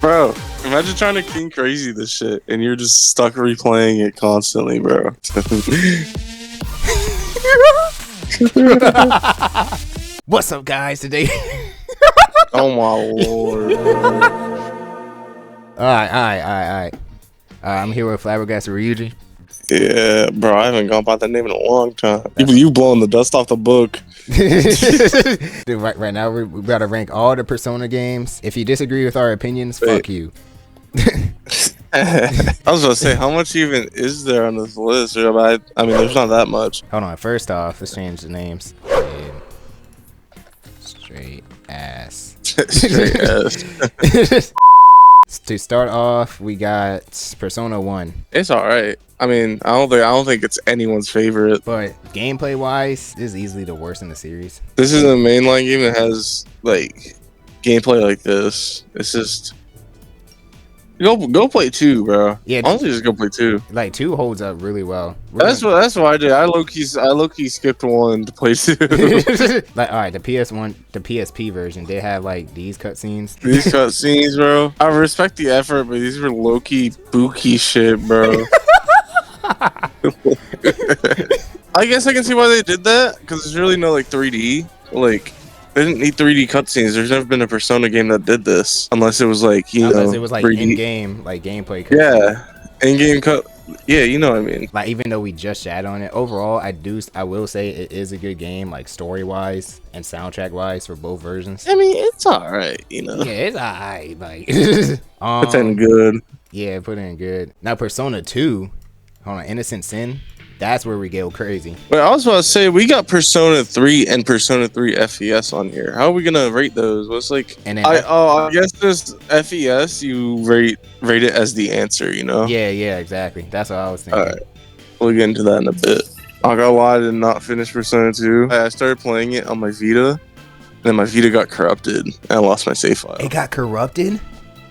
Bro, imagine trying to King Crazy this shit and you're just stuck replaying it constantly, bro. What's up, guys? Today. Oh my lord. Alright. I'm here with Flabbergasted Ryuji. Yeah, bro, I haven't gone by that name in a long time. You blowing the dust off the book. Dude, right now we gotta rank all the Persona games. If you disagree with our opinions, fuck you. I was gonna say, how much even is there on this list? I mean, there's not that much. Hold on, first off, let's change the names. Straight ass. Straight ass. To start off, we got Persona 1. It's alright. I mean, I don't think it's anyone's favorite. But gameplay wise, this is easily the worst in the series. This is a mainline game that has like gameplay like this. It's just go play 2, bro. Yeah, honestly, just go play 2. Like 2 holds up really well. That's what I did. I low key skipped 1 to play 2. Like, all right, the PS1, the PSP version, they have like these cutscenes. These cutscenes, bro. I respect the effort, but these were low key booky shit, bro. I guess I can see why they did that, because there's really no like 3D. Like, they didn't need 3D cutscenes. There's never been a Persona game that did this, unless it was like unless it was like 3D. in-game, like gameplay. Yeah, in-game cut. Yeah, you know what I mean. Like, even though we just chat on it, overall, I will say it is a good game, like story-wise and soundtrack-wise for both versions. I mean, it's alright, you know. Yeah, it's alright. Like, it's in good. Yeah, put in good. Now, Persona 2. Hold on, Innocent Sin. That's where we go crazy. Wait, I was about to say, we got Persona 3 and Persona 3 FES on here. How are we gonna rate those? What's like? And then I guess this FES you rate it as the answer, you know? Yeah, exactly. That's what I was thinking. Alright, we'll get into that in a bit. I gotta lie, I did not finish Persona 2. I started playing it on my Vita, and then my Vita got corrupted, and I lost my save file. It got corrupted?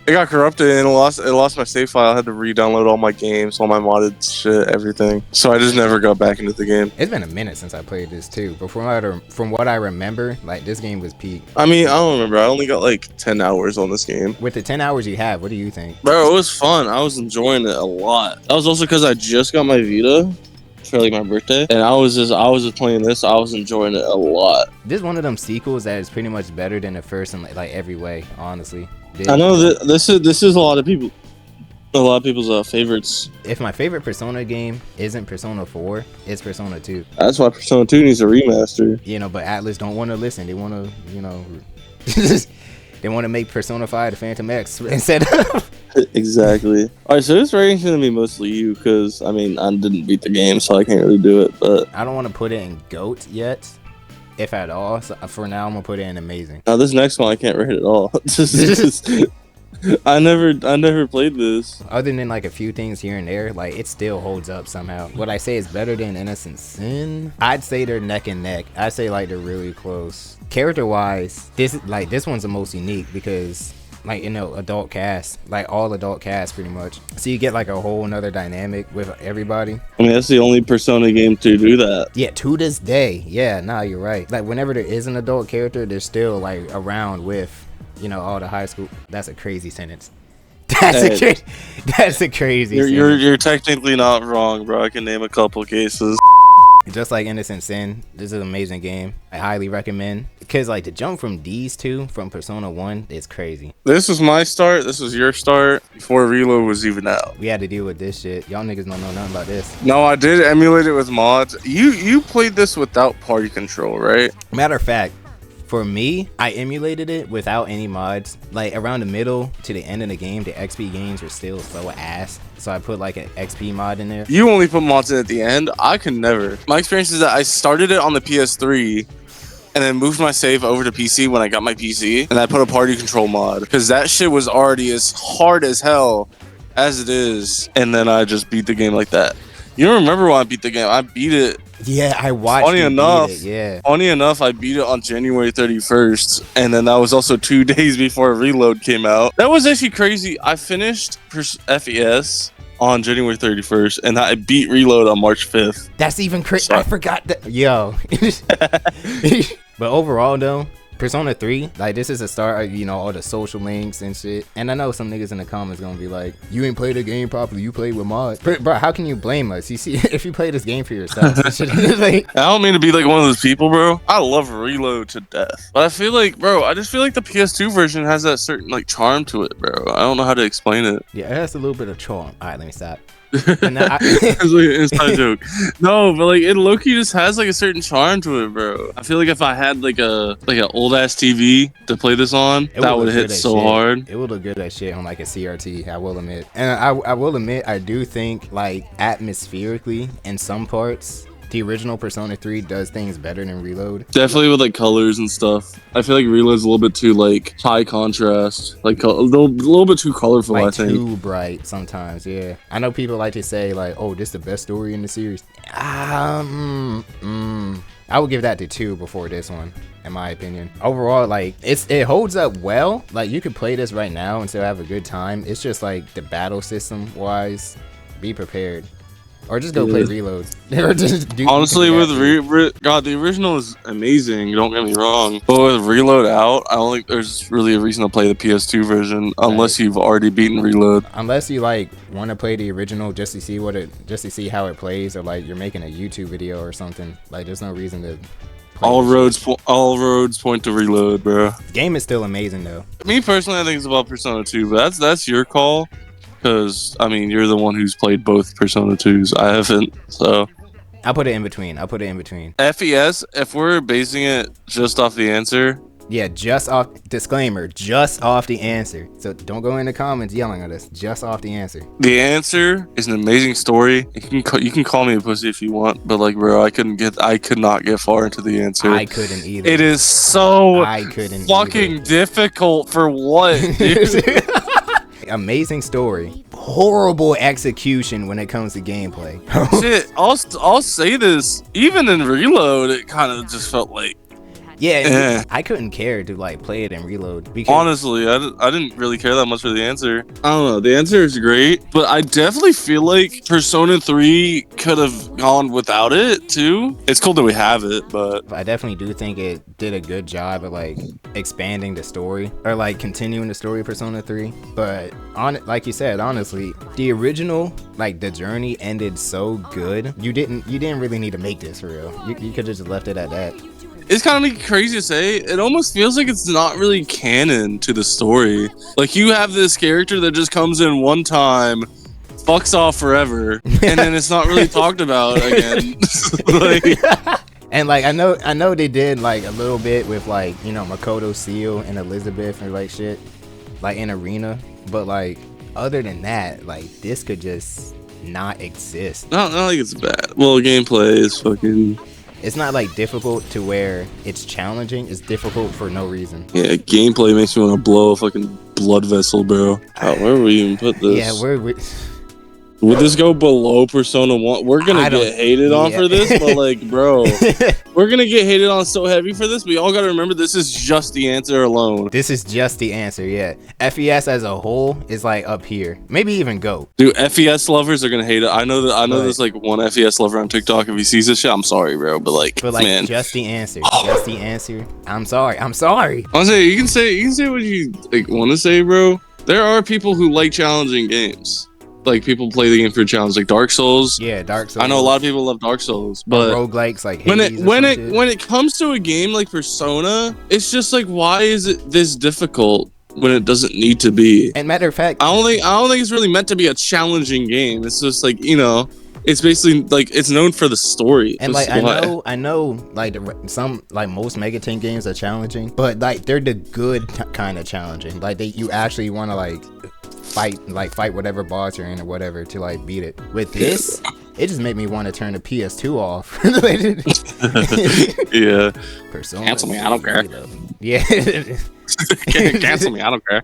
It got corrupted and it lost my save file. I had to re-download all my games, all my modded shit, everything. So I just never got back into the game. It's been a minute since I played this too, but from what I remember, like, this game was peak. I mean, I don't remember. I only got like 10 hours on this game. With the 10 hours you have, what do you think? Bro, it was fun. I was enjoying it a lot. That was also because I just got my Vita for like my birthday, and I was just playing this. I was enjoying it a lot. This is one of them sequels that is pretty much better than the first in like every way, honestly. I know that this is a lot of people's favorites. If my favorite Persona game isn't Persona 4, it's Persona 2. That's why Persona 2 needs a remaster. You know, but Atlus don't want to listen. They want to, you know, they want to make Persona 5 the Phantom X instead of. Exactly. All right, so this rating's gonna be mostly you, because I mean, I didn't beat the game, so I can't really do it. But I don't want to put it in GOAT yet, if at all. So for now, I'm gonna put it in amazing. Now this next one I can't rate at all. I never played this. Other than like a few things here and there, like, it still holds up somehow. What I say is better than Innocent Sin. I'd say they're neck and neck. I'd say like they're really close. Character wise, this one's the most unique because, like, you know, adult cast, like all adult cast pretty much. So you get like a whole another dynamic with everybody. I mean, that's the only Persona game to do that. Yeah, to this day. Yeah, nah, you're right. Like, whenever there is an adult character, they're still like around with, you know, all the high school. That's a crazy sentence. That's a crazy sentence. You're technically not wrong, bro. I can name a couple cases. Just like Innocent Sin, this is an amazing game. I highly recommend, because like the jump from these two from Persona 1 is crazy. This was my start. This was your start before Reload was even out. We had to deal with this shit. Y'all niggas don't know nothing about this. No, I did emulate it with mods. You played this without party control, right? Matter of fact, for me, I emulated it without any mods. Like, around the middle to the end of the game, the XP games were still so ass. So I put like an XP mod in there. You only put mods in at the end? I could never. My experience is that I started it on the PS3 and then moved my save over to PC when I got my PC, and I put a party control mod because that shit was already as hard as hell as it is, and then I just beat the game like that. You don't remember when I beat the game? I beat it. Yeah, I watched. Funny enough, yeah. Funny enough, I beat it on January 31st, and then that was also 2 days before Reload came out. That was actually crazy. I finished FES on January 31st, and I beat Reload on March 5th. That's even crazy. I forgot that. Yo. But overall, though, Persona 3, like this is a start of, you know, all the social links and shit. And I know some niggas in the comments gonna be like, you ain't played the game properly, you played with mods. Bro, how can you blame us? You see, if you play this game for yourself, like, I don't mean to be like one of those people, bro. I love Reload to death, but I feel like, bro, I just feel like the PS2 version has that certain like charm to it, bro. I don't know how to explain it. yeah, it has a little bit of charm. All right, let me stop. It's like an inside joke. No, but like it low-key just has like a certain charm to it, bro. I feel like if I had like an old ass TV to play this on, that would hit so hard. It would look good as shit on like a CRT, I will admit. And I will admit, I do think like atmospherically in some parts, the original Persona 3 does things better than Reload. Definitely with like colors and stuff. I feel like Reload's a little bit too like high contrast, like a little bit too colorful. Like I think too bright sometimes. Yeah, I know people like to say like, "Oh, this is the best story in the series." I would give that to 2 before this one, in my opinion. Overall, like it holds up well. Like you could play this right now and still have a good time. It's just like the battle system wise, be prepared. Or just go play Reload. Or just honestly, with God, the original is amazing. Don't get me wrong, but with Reload out, I don't think there's really a reason to play the PS2 version unless you've already beaten Reload. Unless you like want to play the original just to see how it plays, or like you're making a YouTube video or something. Like, there's no reason to. All roads point to Reload, bro. The game is still amazing though. Me personally, I think it's about Persona 2, but that's your call. Because, I mean, you're the one who's played both Persona 2s. I haven't, so. I'll put it in between. FES, if we're basing it just off the answer. Yeah, just off, disclaimer, just off the answer. So don't go in the comments yelling at us, just off the answer. The answer is an amazing story. You can call me a pussy if you want, but like, bro, I could not get far into the answer. I couldn't either. It is so fucking difficult for what, dude? Amazing story, horrible execution when it comes to gameplay. Shit, I'll say this. Even in Reload, it kind of just felt like. Yeah, I couldn't care to like play it in Reload. Because honestly, I didn't really care that much for the answer. I don't know. The answer is great, but I definitely feel like Persona 3 could have gone without it too. It's cool that we have it, but I definitely do think it did a good job of like expanding the story or like continuing the story of Persona 3. But like you said, honestly, the original, like the journey ended so good. You didn't really need to make this real. You could have just left it at that. It's kind of crazy to say. It almost feels like it's not really canon to the story. Like, you have this character that just comes in one time, fucks off forever, and then it's not really talked about again. And like I know they did like a little bit with like, you know, Makoto Seal and Elizabeth and like shit, like in Arena, but like other than that, like this could just not exist. Not like it's bad. Well, gameplay is fucking. It's not like difficult to where it's challenging. It's difficult for no reason. Yeah, gameplay makes me want to blow a fucking blood vessel, bro. Where would we even put this? Yeah, would this go below Persona 1? We're gonna get hated on for this, but like, bro, we're gonna get hated on so heavy for this. But y'all gotta remember, this is just the answer alone. This is just the answer, yeah. FES as a whole is like up here, maybe even GOAT. Dude, FES lovers are gonna hate it. I know there's like one FES lover on TikTok. If he sees this shit, I'm sorry, bro. But like, man, just the answer, just the answer. I'm sorry. Honestly, you can say what you like want to say, bro. There are people who like challenging games. Like, people play the game for a challenge, like Dark Souls. Yeah, Dark Souls. I know a lot of people love Dark Souls, but roguelikes like when it comes to a game like Persona, it's just like, why is it this difficult when it doesn't need to be? And matter of fact, I don't think it's really meant to be a challenging game. It's just like, you know, it's basically like it's known for the story. And like I know like some like most MegaTen games are challenging, but like they're the good kind of challenging. Like you actually want to like fight whatever boss you're in or whatever to like beat it. With this, it just made me want to turn the PS2 off. Yeah. Persona. Cancel me, I don't care. Yeah. Cancel me, I don't care.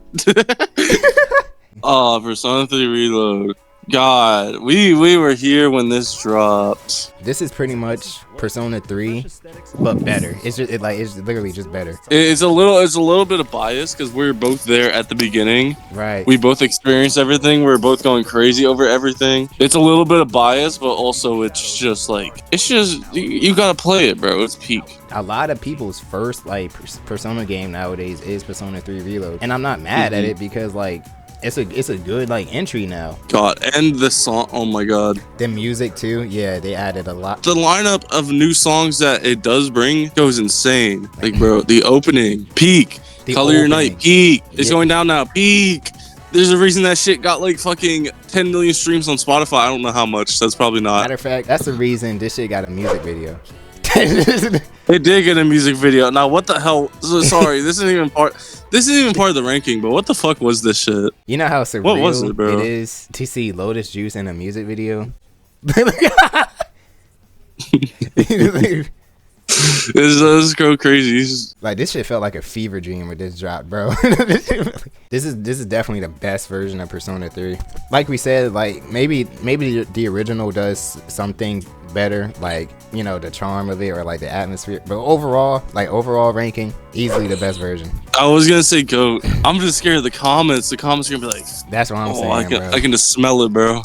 Persona 3 Reload. God, we were here when this dropped. This is pretty much Persona 3, but better. It's just it's literally just better. It's a little bit of bias because we were both there at the beginning. Right. We both experienced everything. We were both going crazy over everything. It's a little bit of bias, but also it's just you gotta play it, bro. It's peak. A lot of people's first like Persona game nowadays is Persona 3 Reload, and I'm not mad at it because like it's a good like entry now. God, and the song, oh my God. The music too, yeah, they added a lot. The lineup of new songs that it does bring goes insane. Like, bro, the opening, peak. Color Your Night, peak. It's going down now, peak. There's a reason that shit got like fucking 10 million streams on Spotify. I don't know how much. That's probably not. Matter of fact, that's the reason this shit got a music video. It did get a music video. Now, what the hell? Sorry, this isn't even part of the ranking. But what the fuck was this shit? You know how surreal what was it, bro? It is to see Lotus Juice in a music video. This go crazy. Like this shit felt like a fever dream with this drop, bro. This is definitely the best version of Persona 3. Like we said, like maybe the original does something better, like, you know, the charm of it or like the atmosphere, but overall ranking, easily the best version. I was gonna say GOAT. I'm just scared of the comments. The comments are gonna be like, that's what I'm saying, bro. I can just smell it, bro.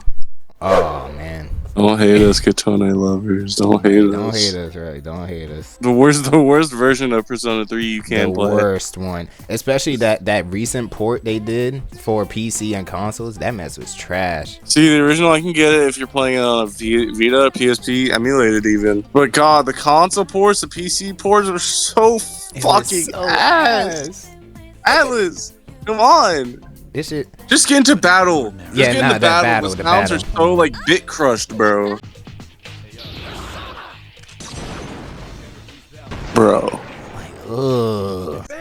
Oh man. Don't hate us, Katone lovers. Don't hate us. Don't hate us, right? Don't hate us. The worst version of Persona 3 you can play. The worst one. Especially that recent port they did for PC and consoles. That mess was trash. See, the original, I can get it if you're playing it on a Vita, PSP, emulated even. But God, the console ports, the PC ports are so fucking ass. Atlus, come on. This shit. Just get into battle. Just get into battle. The sounds are so like bit crushed, bro.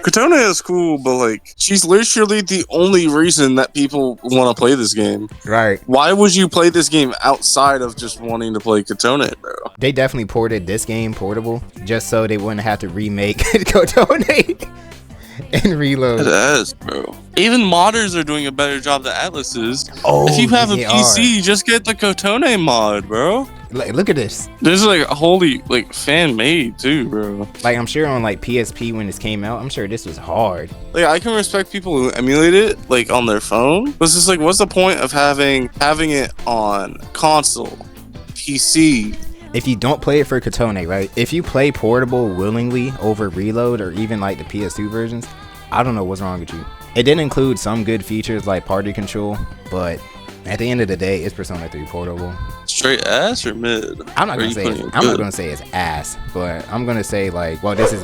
Katone is cool, but like she's literally the only reason that people want to play this game. Right. Why would you play this game outside of just wanting to play Katone, bro? They definitely ported this game portable just so they wouldn't have to remake Katone. And Reload. It is, bro. Even modders are doing a better job than Atlus is. Oh, if you have a PC, just get the Kotone mod, bro. Like, look at this. This is like a wholly like fan made too, bro. Like I'm sure on like PSP when this came out, I'm sure this was hard. Like I can respect people who emulate it like on their phone. But it's just like, what's the point of having it on console, PC? If you don't play it for Katone, right? If you play portable willingly over Reload or even like the PS2 versions, I don't know what's wrong with you. It did include some good features like party control, but at the end of the day, it's Persona 3 portable. Straight ass or mid? I'm not gonna say it's ass, but I'm gonna say like, this is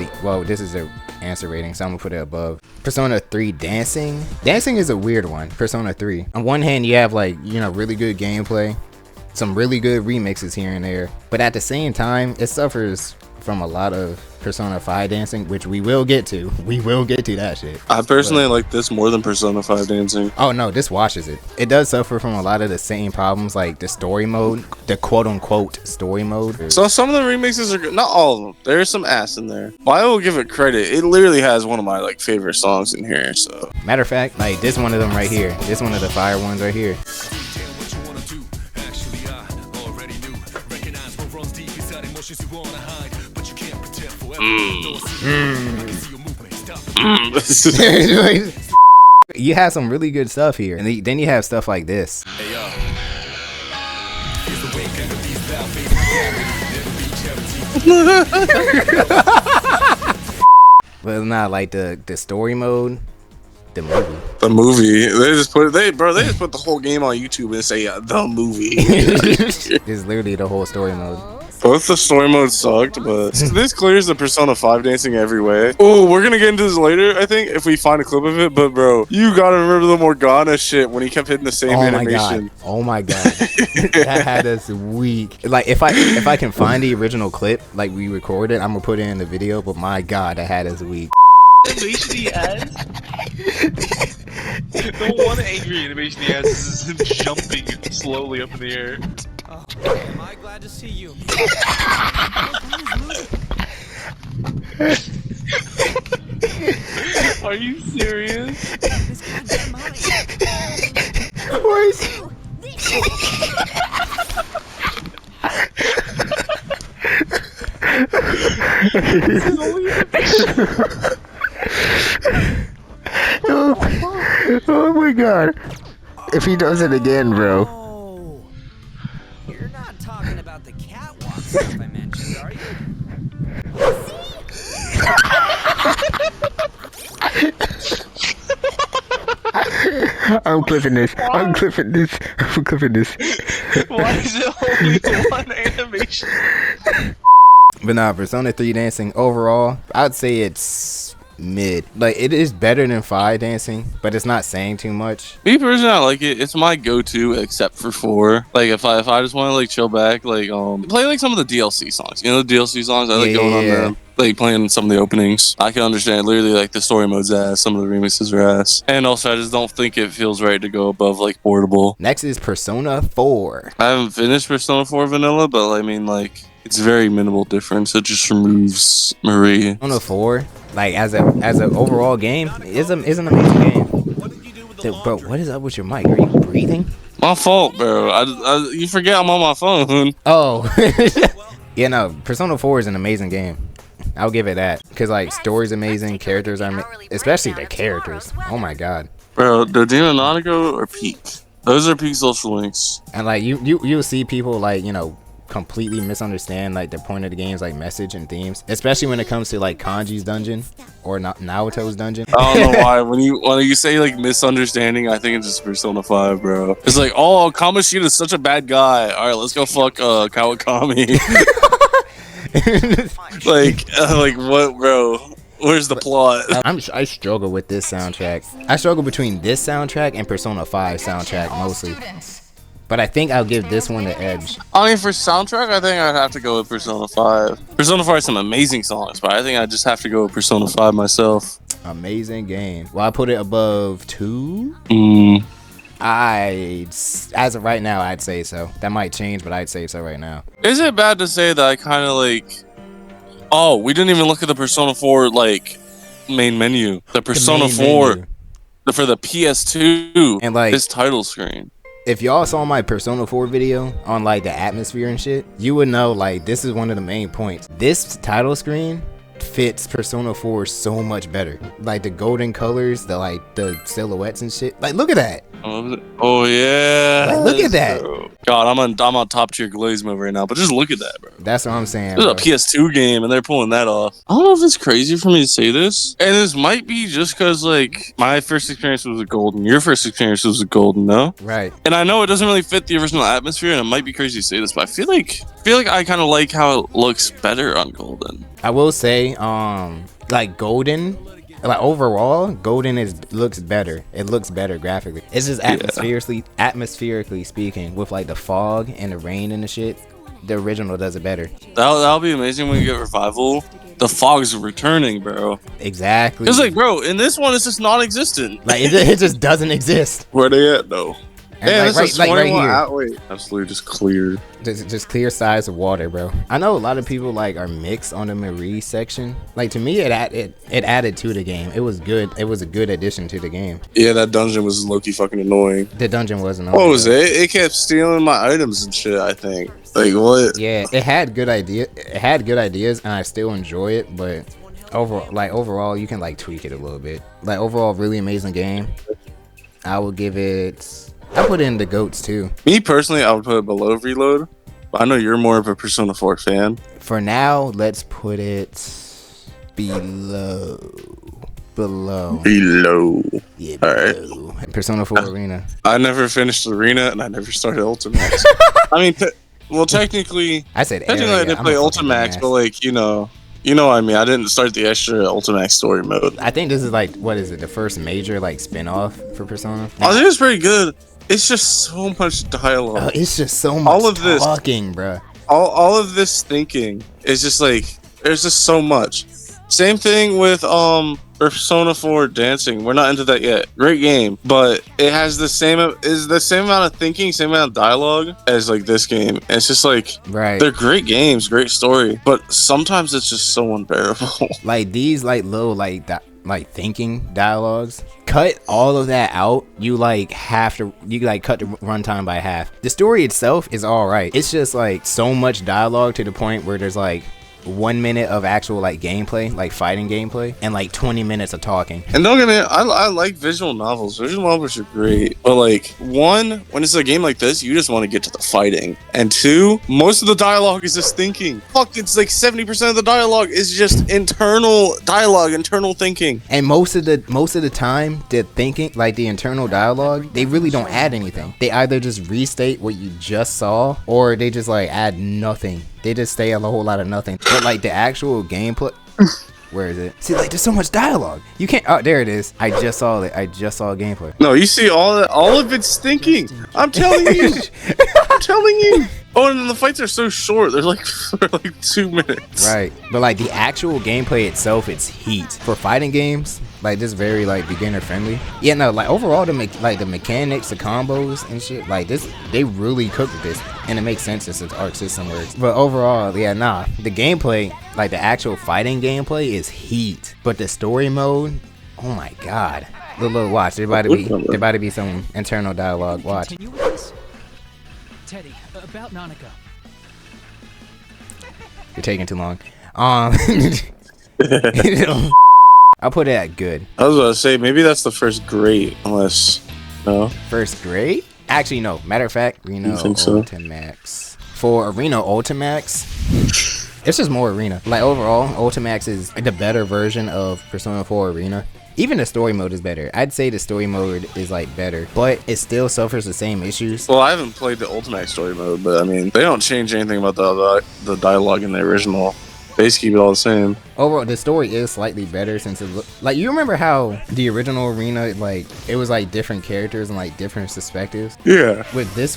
the answer rating, so I'm gonna put it above. Persona 3 dancing is a weird one. Persona 3. On one hand, you have like, you know, really good gameplay, some really good remixes here and there, but at the same time it suffers from a lot of Persona 5 dancing, which we will get to that shit. I personally like this more than Persona 5 dancing. Oh no, this washes it. It does suffer from a lot of the same problems, like the story mode, the quote-unquote story mode. So some of the remixes are good, not all of them. There's some ass in there, but I will give it credit. It literally has one of my like favorite songs in here. So matter of fact, like this one of them right here, this one of the fire ones right here. You have some really good stuff here, and then you have stuff like this. But not like the story mode. The movie. They just put the whole game on YouTube and say the movie. It's literally the whole story mode. Both the story modes sucked, but this clears the Persona 5 dancing every way. Oh, we're gonna get into this later, I think, if we find a clip of it. But bro, you gotta remember the Morgana shit when he kept hitting the same animation. Oh my god, that had us weak. Like if I can find the original clip, like we recorded, I'm gonna put it in the video. But my god, that had us weak. Animation he has. The one angry animation he has is him jumping slowly up in the air. Oh, am I glad to see you? Are you serious? This goddamn money. Where is he? Oh my god. If he does it again, bro. Oh, you're not talking about the catwalk stuff I mentioned, are you? I'm clipping this. I'm clipping this. I'm clipping this. Why is it only one animation? But nah, Persona 3 dancing overall, I'd say it's mid. Like, it is better than 5 dancing, but it's not saying too much. Me personally, I like it. It's my go-to, except for 4. Like, if I just want to like chill back, like play like some of the DLC songs. You know, the DLC songs. I like going on them. Like playing some of the openings. I can understand literally like the story mode's ass, some of the remixes are ass. And also I just don't think it feels right to go above like portable. Next is Persona 4. I haven't finished Persona 4 vanilla, but I mean like it's very minimal difference. It just removes Marie. Persona 4, like as a overall game, is an amazing game. Dude, bro, what is up with your mic? Are you breathing? My fault, bro. You forget I'm on my phone. Oh. Yeah, no, Persona 4 is an amazing game. I'll give it that. Because, like, story's amazing, characters are especially the characters. Oh my god. Bro, Dodima Nanako or Peak? Those are Peak social links. And, like, you'll see people, like, you know, completely misunderstand, like, the point of the game's, like, message and themes. Especially when it comes to, like, Kanji's dungeon or Naoto's dungeon. I don't know why. When you say, like, misunderstanding, I think it's just Persona 5, bro. It's like, oh, Kamoshida's such a bad guy. All right, let's go fuck Kawakami. like what, bro? Where's the plot? I struggle with this soundtrack. I struggle between this soundtrack and Persona 5 soundtrack mostly. But I think I'll give this one the edge. I mean, for soundtrack, I think I'd have to go with Persona 5. Persona 5 has some amazing songs, but I think I just have to go with Persona 5 myself. Amazing game. Well, I put it above 2. As of right now, I'd say so. That might change, but I'd say so right now. Is it bad to say that I kind of like... Oh, we didn't even look at the Persona 4, like, main menu. The Persona 4 menu. For the PS2 and, like, this title screen. If y'all saw my Persona 4 video on, like, the atmosphere and shit, you would know, like, this is one of the main points. This title screen fits Persona 4 so much better. Like, the golden colors, the silhouettes and shit. Like, look at that. Oh yeah, like, look at that. Bro. God, I'm on top tier glaze mode right now, but just look at that, bro. That's what I'm saying. This is a PS2 game, and they're pulling that off. I don't know if it's crazy for me to say this, and this might be just because like my first experience was with Golden, your first experience was with Golden, no? Right. And I know it doesn't really fit the original atmosphere, and it might be crazy to say this, but I feel like I kind of like how it looks better on Golden. I will say, like Golden. Like overall, Golden looks better. It looks better graphically. It's just atmospherically speaking, with like the fog and the rain and the shit. The original does it better. That'll be amazing when you get Revival. The fog's returning, bro. Exactly. It's like, bro, in this one, it's just non-existent. Like it just doesn't exist. Where they at though? And yeah, like, right here. Wait, absolutely just clear. Just clear sides of water, bro. I know a lot of people like are mixed on the Marie section. Like to me, it added to the game. It was good. It was a good addition to the game. Yeah, that dungeon was low-key fucking annoying. The dungeon wasn't. What was it? It kept stealing my items and shit. I think. Like what? Yeah, it had good idea. It had good ideas, and I still enjoy it. But overall, you can like tweak it a little bit. Like overall, really amazing game. I would give it. I put it in the GOATs too. Me personally, I would put it below Reload. But I know you're more of a Persona 4 fan. For now, let's put it below. Below. Yeah, below. All right. Persona 4 Arena. I never finished Arena, and I never started Ultimax. I mean, well, technically, I did play Ultimax, but like, you know what I mean. I didn't start the extra Ultimax story mode. I think this is like, what is it? The first major like spin-off for Persona. I think it's pretty good. It's just so much dialogue. It's just so much talking, bro. All of this thinking is just like, there's just so much. Same thing with Persona 4 dancing. We're not into that yet. Great game, but it has the same amount of thinking, same amount of dialogue as like this game. And it's just like, right. They're great games, great story, but sometimes it's just so unbearable. Like these like little like that. Like thinking dialogues, cut all of that out. You like cut the runtime by half. The story itself is all right. It's just like so much dialogue to the point where there's like 1 minute of actual like gameplay, like fighting gameplay, and like 20 minutes of talking. And don't get me, I like visual novels. Visual novels are great. But like, one, when it's a game like this, you just want to get to the fighting. And two, most of the dialogue is just thinking. Fuck, it's like 70% of the dialogue is just internal dialogue, internal thinking. And most of the time, the thinking, like the internal dialogue, they really don't add anything. They either just restate what you just saw, or they just like add nothing. They just say a whole lot of nothing. But like the actual gameplay, where is it? See, like there's so much dialogue. You can't. Oh, there it is. I just saw it. I just saw gameplay. No, you see all of it's thinking. I'm telling you. I'm telling you. Oh, and then the fights are so short. They're like for like 2 minutes. Right. But like the actual gameplay itself, it's heat. For fighting games, like this very like beginner friendly. Yeah, no, like overall the mechanics, the combos and shit, like this, they really cooked this, and it makes sense since its arc system works. But overall, yeah, nah, the gameplay, like the actual fighting gameplay is heat. But the story mode, oh my god. Look, watch. There about to be some internal dialogue. Watch. Continue with this? Teddy, about Nanika. You're taking too long. I'll put it at good. I was about to say maybe that's the first grade, unless no. First grade? Actually, no. Matter of fact, Reno Ultimax. For Arena Ultimax, it's just more Arena. Like overall, Ultimax is the better version of Persona 4 Arena. Even the story mode is better. I'd say the story mode is like better, but it still suffers the same issues. Well, I haven't played the Ultimax story mode, but I mean, they don't change anything about the dialogue in the original. They just keep it all the same. Overall, the story is slightly better since it like, you remember how the original Arena, like it was like different characters and like different perspectives. Yeah. With this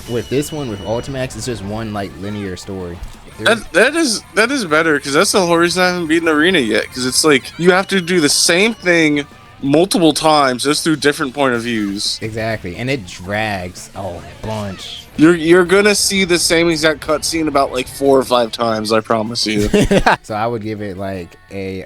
one with Ultimax, it's just one like linear story. That is better, because that's the whole reason I haven't beaten Arena yet. Because it's like you have to do the same thing multiple times, just through different point of views. Exactly, and it drags a bunch. You're gonna see the same exact cutscene about like 4 or 5 times, I promise you. So I would give it like a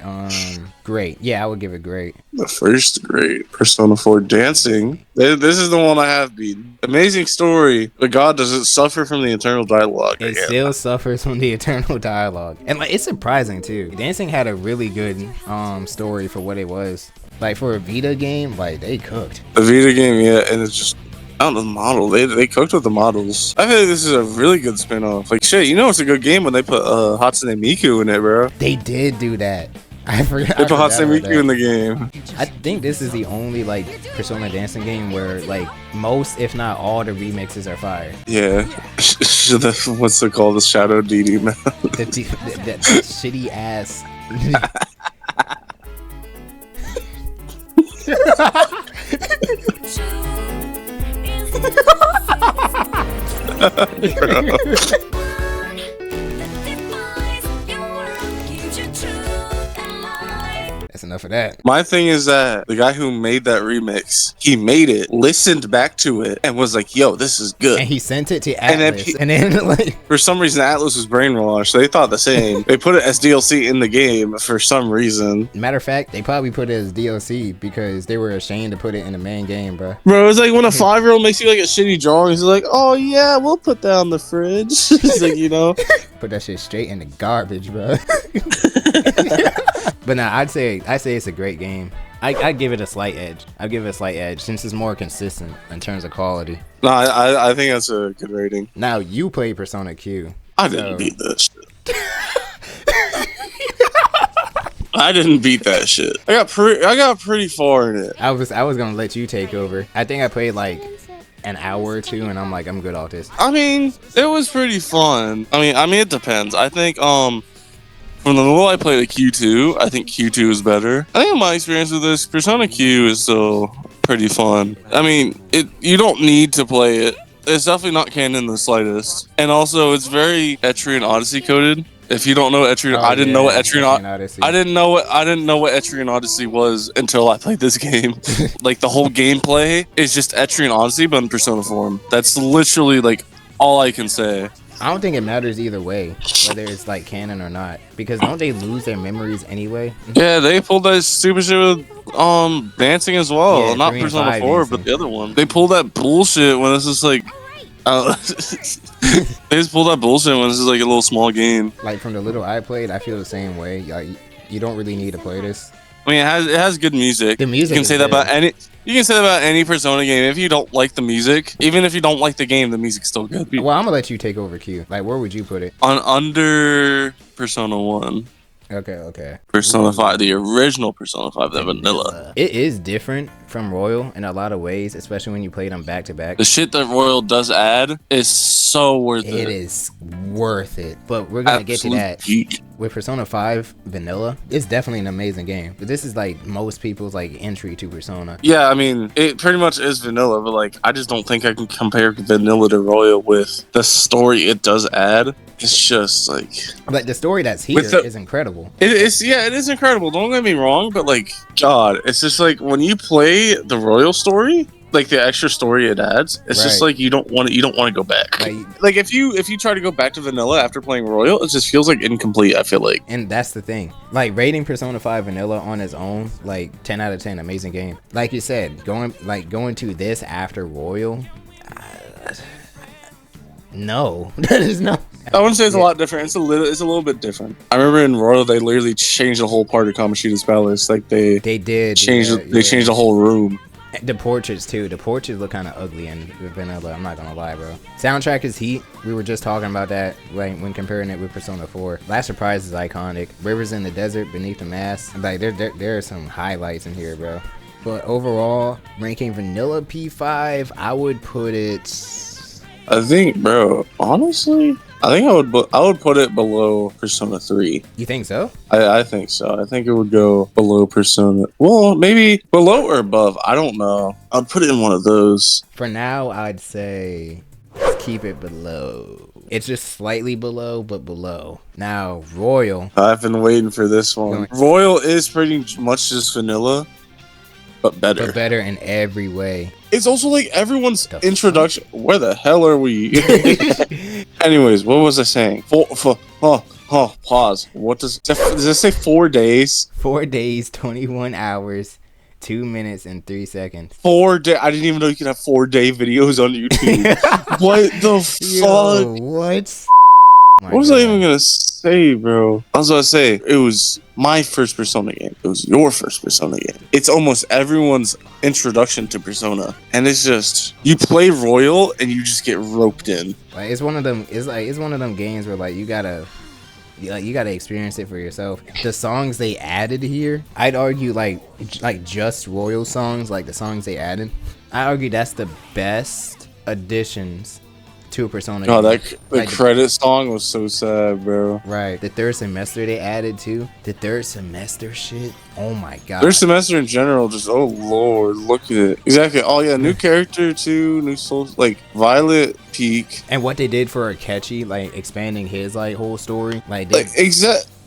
great. Yeah, I would give it great. The first great Persona 4 dancing. This is the one I have beaten. Amazing story, but God, does it suffer from the internal dialogue? It still suffers from the internal dialogue, and like it's surprising too. Dancing had a really good story for what it was. Like for a Vita game, like they cooked. A Vita game, yeah, and it's just, I don't know, the model. They cooked with the models. I feel like this is a really good spin-off. Like shit, you know it's a good game when they put Hatsune Miku in it, bro. They did do that. I forgot. They put Hatsune Miku in the game. I think this is the only like Persona dancing game where like most, if not all, the remixes are fire. Yeah. What's it called? The Shadow DD now. That shitty ass. That's enough of that. My thing is that the guy who made that remix, he made it, listened back to it, and was like, yo, this is good. And he sent it to Atlus. And then like, for some reason, Atlus was brainwashed. They thought the same. They put it as DLC in the game for some reason. Matter of fact, they probably put it as DLC because they were ashamed to put it in the main game, bro. Bro, it's like when a 5-year-old makes you like a shitty drawing, he's like, oh yeah, we'll put that on the fridge. It's like, you know. Put that shit straight in the garbage, bro. But nah, I'd say it's a great game. I'd give it a slight edge. I'd give it a slight edge since it's more consistent in terms of quality. No, I think that's a good rating. Now you play Persona Q. I didn't beat that shit. I didn't beat that shit. I got pretty far in it. I was gonna let you take over. I think I played like an hour or two, and I'm like, I'm good off this. I mean, it was pretty fun. I mean, it depends. I think from the little I played at Q2, I think Q2 is better. I think my experience with this, Persona Q is still pretty fun. I mean, you don't need to play it. It's definitely not canon in the slightest. And also, it's very Etrian Odyssey coded. If you don't know Etrian, I didn't know what Etrian Odyssey. I didn't know what Etrian Odyssey was until I played this game. Like the whole gameplay is just Etrian Odyssey, but in Persona form. That's literally like all I can say. I don't think it matters either way, whether it's like canon or not, because don't they lose their memories anyway? Yeah, they pulled that stupid shit with dancing as well. Yeah, not Persona 4, but the other one. They pulled that bullshit when it's just like, They just pull that bullshit when this is like a little small game. Like from the little I played, I feel the same way. Like you don't really need to play this. I mean, it has good music. The music You can is say that good. about any. You can say that about any Persona game. If you don't like the music, even if you don't like the game, the music's still good. Well, I'm gonna let you take over Q. Like, where would you put it? On under Persona 1, Okay. Persona 5, the original Persona 5, the vanilla. It is different from Royal in a lot of ways, especially when you play them back to back. The shit that Royal does add is so worth it. It is worth it. But we're gonna get to that. Geek. With Persona 5 Vanilla, it's definitely an amazing game. But this is like most people's like entry to Persona. Yeah, I mean, it pretty much is vanilla, but like, I just don't think I can compare vanilla to Royal with the story it does add. It's just like, But the story that's here is incredible. it is incredible. Don't get me wrong, but like, God, it's just like when you play the Royal story, like the extra story it adds, it's just Right. like you don't want to go back. Like- Like if you try to go back to vanilla after playing Royal, it just feels like incomplete. I feel like. And that's the thing. Like rating Persona 5 Vanilla on its own, like 10 out of 10, amazing game. Like you said, going to this after Royal, no, that is no. I wouldn't say it's a lot different. It's a little bit different. I remember in Royal they literally changed the whole part of Kamoshida's palace. Like they They changed the whole room. The portraits too. The portraits look kind of ugly in Vanilla. I'm not gonna lie, bro. Soundtrack is heat. We were just talking about that when comparing it with Persona 4. Last Surprise is iconic. Rivers in the desert beneath the mask. Like there are some highlights in here, bro. But overall, ranking Vanilla P5, I would put it. I think, bro. Honestly, I think I would put it below Persona 3. You think so? I think so. I think it would go below Persona. Well, maybe below or above. I don't know. I'd put it in one of those. For now, I'd say let's keep it below. It's just slightly below, but below. Now, Royal. I've been waiting for this one. Royal is pretty much just vanilla, but better. But better in every way. It's also like everyone's The introduction. Where the hell are we? Anyways, what was I saying? Pause. What does it say? 4 days? 4 days, 21 hours, 2 minutes, and 3 seconds. 4 day. I didn't even know you could have 4-day videos on YouTube. What the fuck? Yo, what? What was I even gonna say, bro? I was gonna say it was my first Persona game. It was your first Persona game. It's almost everyone's introduction to Persona, and it's just you play Royal and you just get roped in. Like it's one of them. It's one of them games where like you gotta experience it for yourself. The songs they added here, I'd argue like just Royal songs, like the songs they added. I argue that's the best additions to a Persona Oh, game. the Like credit song was so sad, bro. right. The third semester they added too. The third semester shit. Oh my god. Their semester in general, just oh lord, look at it. Exactly. Oh yeah, new character too, new soul, like Violet Peak. And what they did for Akechi, like expanding his like whole story, like they,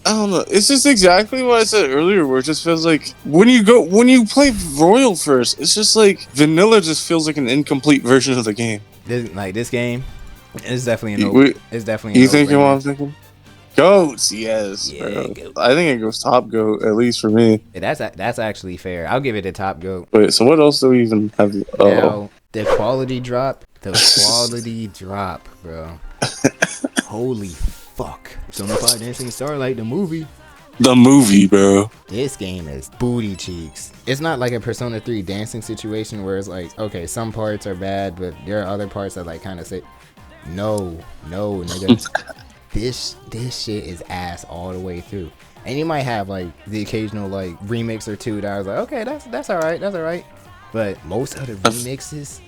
I don't know. It's just exactly what I said earlier, where it just feels like when you play Royal first, it's just like vanilla just feels like an incomplete version of the game. this game is definitely it's definitely. You thinking what I'm thinking? Goats, yes, Yeah, bro. goat. I think it goes top goat, at least for me. Yeah, that's actually fair. I'll give it a top goat. Wait, so what else do we even have? Now the quality drop, bro. Holy fuck! Persona Dancing Starlight, the movie. The movie, bro. This game is booty cheeks. It's not like a Persona 3 dancing situation where it's like, okay, some parts are bad, but there are other parts that like kind of say, no, nigga. This shit is ass all the way through. And you might have like the occasional like remix or two that I was like, okay, that's all right. But most of the remixes,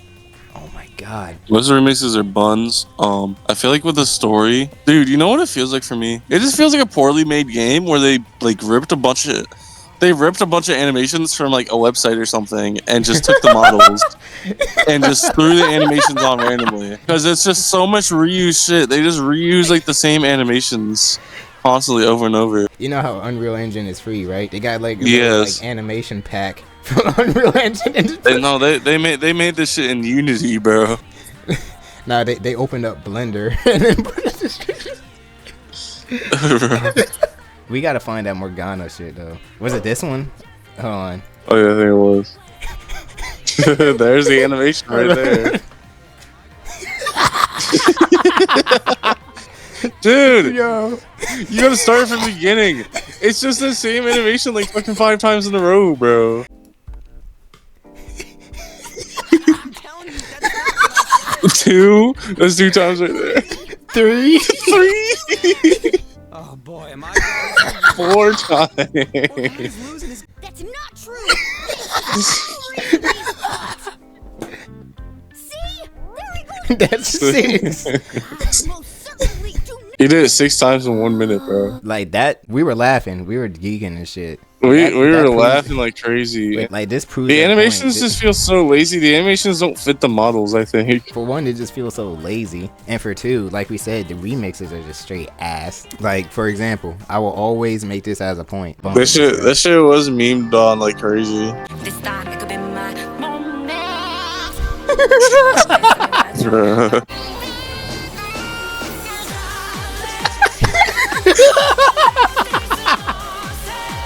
oh my god. Most of the remixes are buns. I feel like with the story, dude, you know what it feels like for me? It just feels like a poorly made game where they like ripped a bunch of animations from like a website or something and just took the models and just threw the animations on randomly. Because it's just so much reuse shit. They just reuse like the same animations constantly over and over. You know how Unreal Engine is free, right? They got like a Yes. little, like animation pack from Unreal Engine. They made this shit in Unity, bro. Nah, they opened up Blender and then put it. We gotta find that Morgana shit though. Was it this one? Hold on. Oh yeah, I think it was. There's the animation right there. Dude, Yo. you gotta start from the beginning. It's just the same animation like fucking 5 times in a row, bro. I'm telling you, that's Two? That's 2 times right there. 3. 3? Oh boy, am I 4 times. he's losing his. That's not true. See? There he goes. That's 6. Most certainly do He did it 6 times in 1 minute, bro. Like that, we were laughing. We were geeking and shit. We That were proves- laughing like crazy. Like this proves The that animations point. just feel so lazy. The animations don't fit the models, I think. For one, it just feels so lazy, and for two, like we said, the remixes are just straight ass. Like for example, I will always make this as a point. That shit was memed on like crazy. This time it could be my moment. Bruh.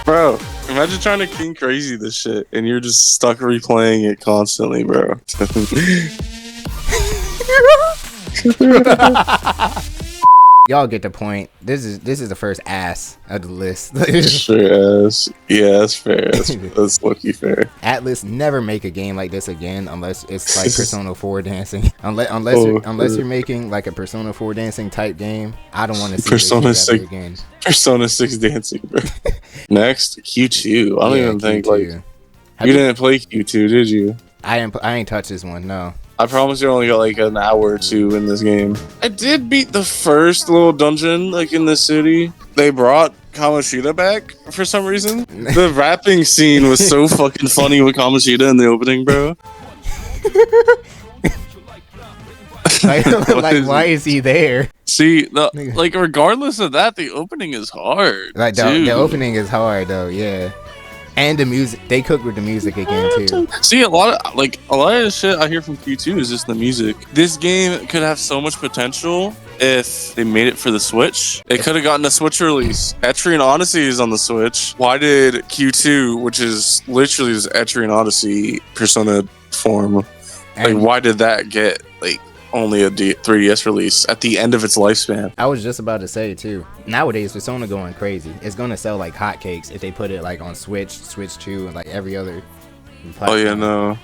Bro, imagine trying to King Crazy this shit and you're just stuck replaying it constantly, bro. Y'all get the point. This is the first ass of the list. Sure ass. Yeah, that's fair. That's lucky fair. Atlus never make a game like this again unless it's like Persona 4 dancing. Unless you're making like a Persona 4 dancing type game, I don't want to see Persona this shit ever 6 again. Persona 6 dancing, bro. Next, Q2. I don't Yeah, even think Q2. like Have you didn't play Q2, did you? I ain't touched this one. No. I promise you only got like an hour or 2 in this game. I did beat the first little dungeon like in the city. They brought Kamoshida back for some reason. The rapping scene was so fucking funny with Kamoshida in the opening, bro. Like why is he there? See, Nigga. like regardless of that, the opening is hard. Like dude. the opening is hard though, yeah. And the music, they cook with the music again too. See, a lot of the shit I hear from Q2 is just the music. This game could have so much potential if they made it for the Switch. It could have gotten a Switch release. Etrian Odyssey is on the Switch. Why did Q2, which is literally just Etrian Odyssey Persona form, like And why did that get like only a 3DS release at the end of its lifespan? I was just about to say too. Nowadays, Persona going crazy. It's gonna sell like hotcakes if they put it like on Switch, Switch 2, and like every other platform. Oh yeah, no.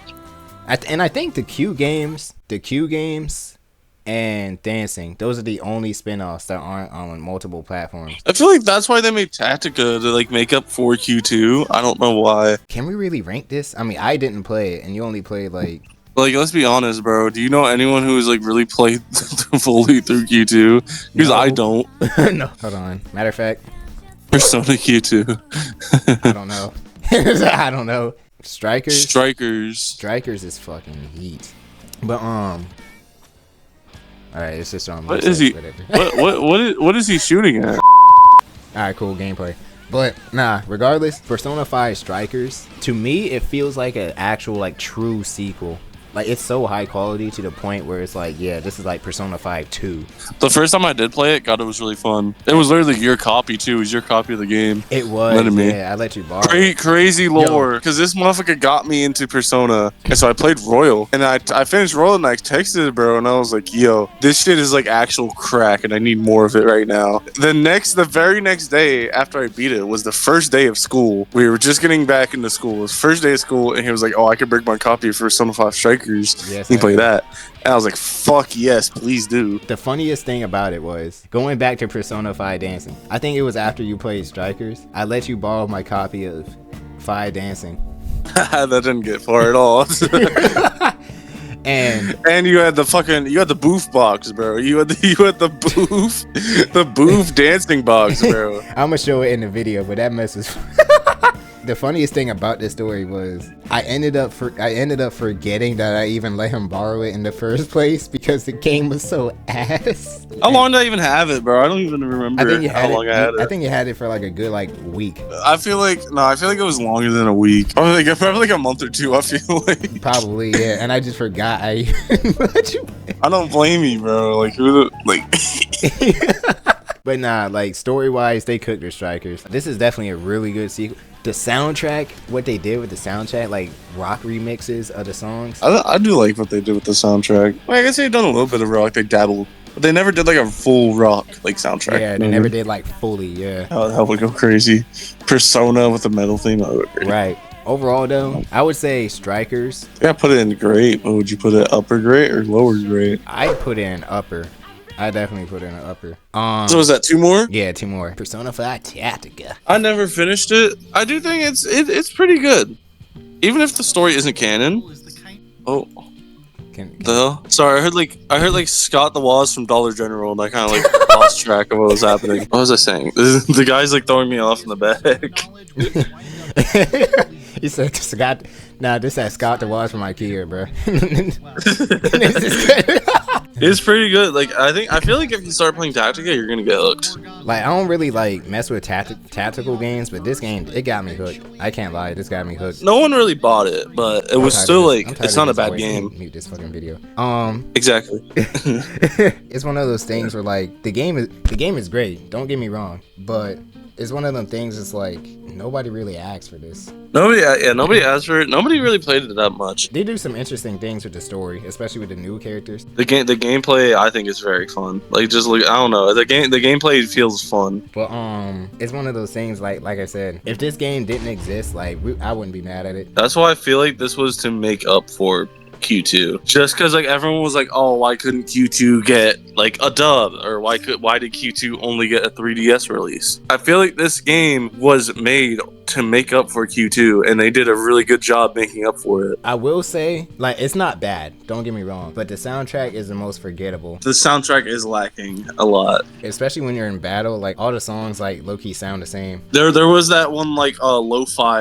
And I think the Q games, and Dancing, those are the only spin-offs that aren't on multiple platforms. I feel like that's why they made Tactica to like make up for Q2. I don't know why. Can we really rank this? I mean, I didn't play it, and you only played like. Like, let's be honest, bro. Do you know anyone who's like really played fully through Q2? Because No. I don't. No, hold on. Matter of fact, Persona Q2. I don't know. I don't know. Strikers. Strikers is fucking heat. But all right, it's just on. What is he? What is he shooting at? Alright, cool gameplay. But nah, regardless, Persona 5 Strikers, to me it feels like an actual like true sequel. Like it's so high quality to the point where it's like, yeah, this is like Persona 5 2. The first time I did play it, God, it was really fun. It was literally your copy too. It was your copy of the game. It was, Letting me. yeah, I let you borrow it. Crazy lore, because this motherfucker got me into Persona, and so I played Royal, and I finished Royal, and I texted bro, and I was like, "Yo, this shit is like actual crack, and I need more of it right now." The very next day after I beat it was the first day of school. We were just getting back into school. It was first day of school, and he was like, "Oh, I could bring my copy for Persona 5 Strikers. Yes, you I play did. that." And I was like, "Fuck yes, please do." The funniest thing about it was going back to Persona 5 Dancing. I think it was after you played Strikers. I let you borrow my copy of 5 Dancing. That didn't get far at all. And you had the booth box, bro. You had the booth dancing box, bro. I'm gonna show it in the video, but that mess was. The funniest thing about this story was I ended up forgetting that I even let him borrow it in the first place because the game was so ass. How long did I even have it, bro? I don't even remember I think you how had long I had it. I it. think you had it for like a good like week. I feel like it was longer than a week. Probably like a month or 2. I feel like. Probably, yeah. And I just forgot I let you. I don't blame you, bro. Like who the like. But nah, like story wise, they cooked their Strikers. This is definitely a really good sequel. The soundtrack, what they did with the soundtrack, like rock remixes of the songs. I do like what they did with the soundtrack. Well, I guess they've done a little bit of rock. They dabbled But they never did like a full rock like soundtrack. Yeah, they never did like fully. Yeah. Oh, that would go crazy. Persona with the metal theme. That would go crazy. Right. Overall, though, I would say Strikers. Yeah, put it in great. But would you put it upper great or lower great? I'd put it in upper. I definitely put it in upper. So is that 2 more? Yeah, 2 more. Persona 5 Tactica. I never finished it. I do think it's pretty good, even if the story isn't canon. Oh, the hell? Sorry, I heard like Scott the Woz from Dollar General, and I kind of like lost track of what was happening. What was I saying? The guy's like throwing me off in the back. He said Scott. Nah, this that Scott the Woz from IKEA, bro. It's pretty good. Like I feel like if you start playing Tactica, you're gonna get hooked. Like I don't really like mess with tactical games, but this game it got me hooked. I can't lie, this got me hooked. No one really bought it, but it was still like it's not a bad game. Mute this fucking video. Exactly. It's one of those things where like the game is great. Don't get me wrong, but it's one of them things. It's like nobody really asked for this. Nobody asked for it. Nobody really played it that much. They do some interesting things with the story, especially with the new characters. The gameplay I think is very fun. Like just look, I don't know. The gameplay feels fun. But it's one of those things like I said, if this game didn't exist, like I wouldn't be mad at it. That's why I feel like this was to make up for Q2, just because like everyone was like, oh, why couldn't Q2 get like a dub, or why did Q2 only get a 3DS release? I feel like this game was made to make up for Q2, and they did a really good job making up for it. I will say, like, it's not bad, don't get me wrong, but the soundtrack is the most forgettable. The soundtrack is lacking a lot, especially when you're in battle. Like all the songs like low-key sound the same. There was that one like lo-fi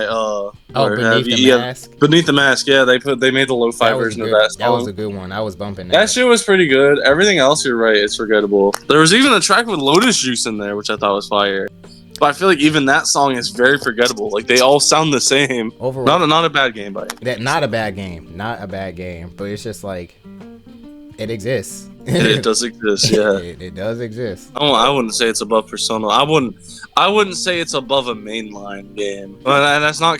Beneath the Mask. Beneath the Mask, yeah, they made the lo-fi version of that song. That was a good one. I was bumping that. That shit was pretty good. Everything else, you're right, it's forgettable. There was even a track with Lotus Juice in there, which I thought was fire. But I feel like even that song is very forgettable. Like they all sound the same. Overall, not a bad game, but not a bad game. But it's just like it exists. It does exist, yeah. It does exist. I wouldn't say it's above Persona. I wouldn't say it's above a mainline game. But that's not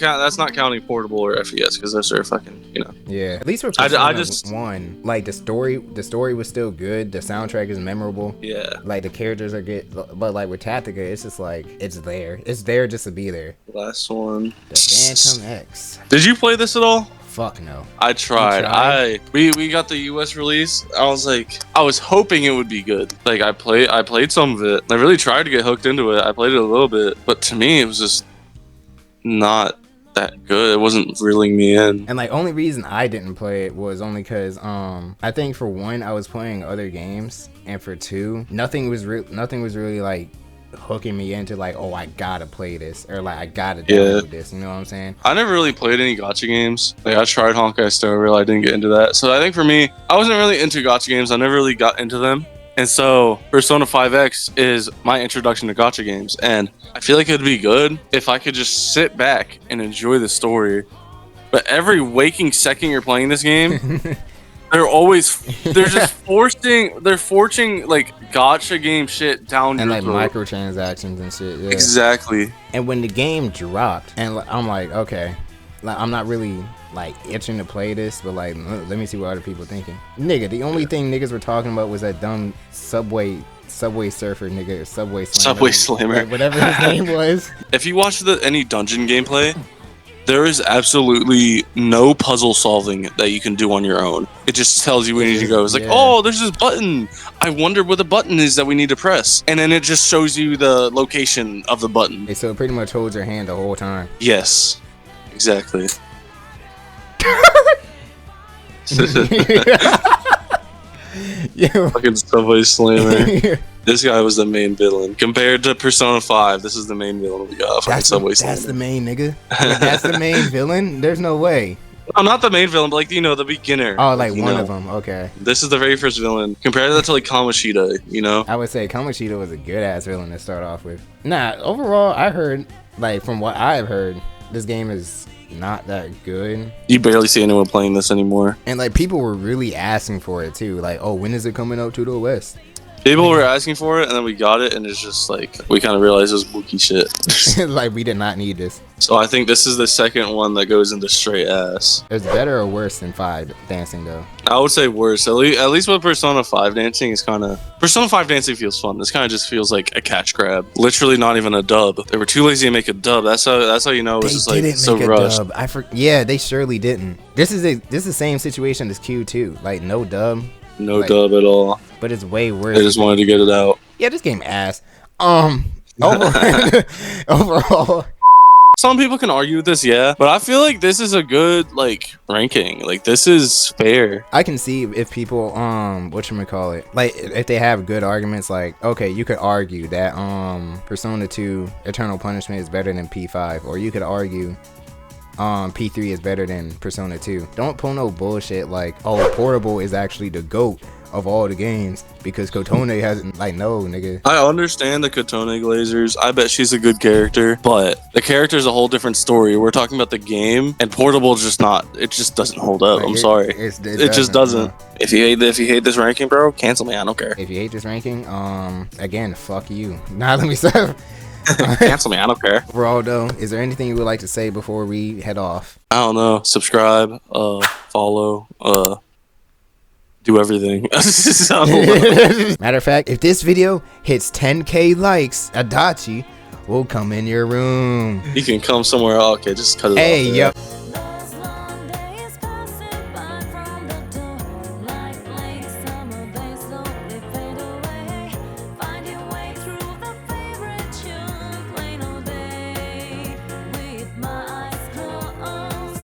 counting portable or FES, because those are fucking, you know. Yeah. At least for Persona 1, like the story was still good. The soundtrack is memorable. Yeah. Like the characters are good, but like with Tactica, it's just like it's there. It's there just to be there. Last one. The Phantom X. Did you play this at all? Fuck no. I tried. We got the US release. I was hoping it would be good. Like I played some of it. I really tried to get hooked into it. I played it a little bit, but to me it was just not that good. It wasn't reeling me in. And like only reason I didn't play it was only because I think for one I was playing other games, and for two nothing was really like hooking me into like, oh, I gotta play this, or like I gotta download this, you know what I'm saying? I never really played any gacha games. Like I tried Honkai Star Rail, I didn't get into that. So I think for me, I wasn't really into gacha games. I never really got into them. And so Persona 5X is my introduction to gacha games, and I feel like it'd be good if I could just sit back and enjoy the story. But every waking second you're playing this game, they're just forcing like gacha game shit down and your like throat. microtransactions and shit. Yeah. Exactly. And when the game dropped, and I'm like, okay, like I'm not really like itching to play this, but like let me see what other people thinking. Nigga, the only thing niggas were talking about was that dumb Subway Surfer nigga, Subway Slammer, like, whatever his name was. If you watch any dungeon gameplay, there is absolutely no puzzle solving that you can do on your own. It just tells you where you need to go. It's like, oh, there's this button. I wonder what the button is that we need to press. And then it just shows you the location of the button. So it pretty much holds your hand the whole time. Yes, exactly. Fucking Subway Slammer. This guy was the main villain. Compared to Persona 5, this is the main villain we got. Subway Slammer. That's the main nigga. That's the main villain? There's no way. I'm not the main villain, but like, you know, the beginner. Oh, like one of them. Okay. This is the very first villain. Compare that to like Kamoshida, you know? I would say Kamoshida was a good ass villain to start off with. Nah, overall, I heard, like, from what I've heard, this game is not that good. You barely see anyone playing this anymore. And like people were really asking for it too. Like, oh, when is it coming out to the West? People were asking for it, and then we got it, and it's just like we kind of realized it was wookie shit. Like we did not need this. So I think this is the second one that goes into straight ass. It's better or worse than 5 dancing though? I would say worse. At least with Persona 5 dancing is kind of Persona 5 dancing feels fun. This kind of just feels like a catch grab. Literally not even a dub. They were too lazy to make a dub. That's how you know it was just like so rushed. Dub. Yeah, they surely didn't. This is the same situation as Q2. Like no dub. No dub at all. But it's way worse. They just wanted to get it out. Yeah, this game ass. Overall. Some people can argue with this, yeah, but I feel like this is a good like ranking. Like this is fair. I can see if people whatchamacallit, like if they have good arguments, like okay, you could argue that Persona 2 Eternal Punishment is better than P5, or you could argue P3 is better than Persona 2. Don't pull no bullshit like, oh, Portable is actually the GOAT of all the games because Kotone hasn't, like, no, nigga. I understand the Kotone Glazers. I bet she's a good character, but the character is a whole different story. We're talking about the game, and Portable is just not. It just doesn't hold up. I'm sorry. It just doesn't. If you hate this ranking, bro, cancel me. I don't care. If you hate this ranking, again, fuck you. Nah, let me stop. Cancel me. I don't care. Overall, though, is there anything you would like to say before we head off? I don't know. Subscribe. Follow. Do everything. Matter of fact, if this video hits 10K likes, Adachi will come in your room. You can come somewhere. Okay, just cut it off. Hey, yep.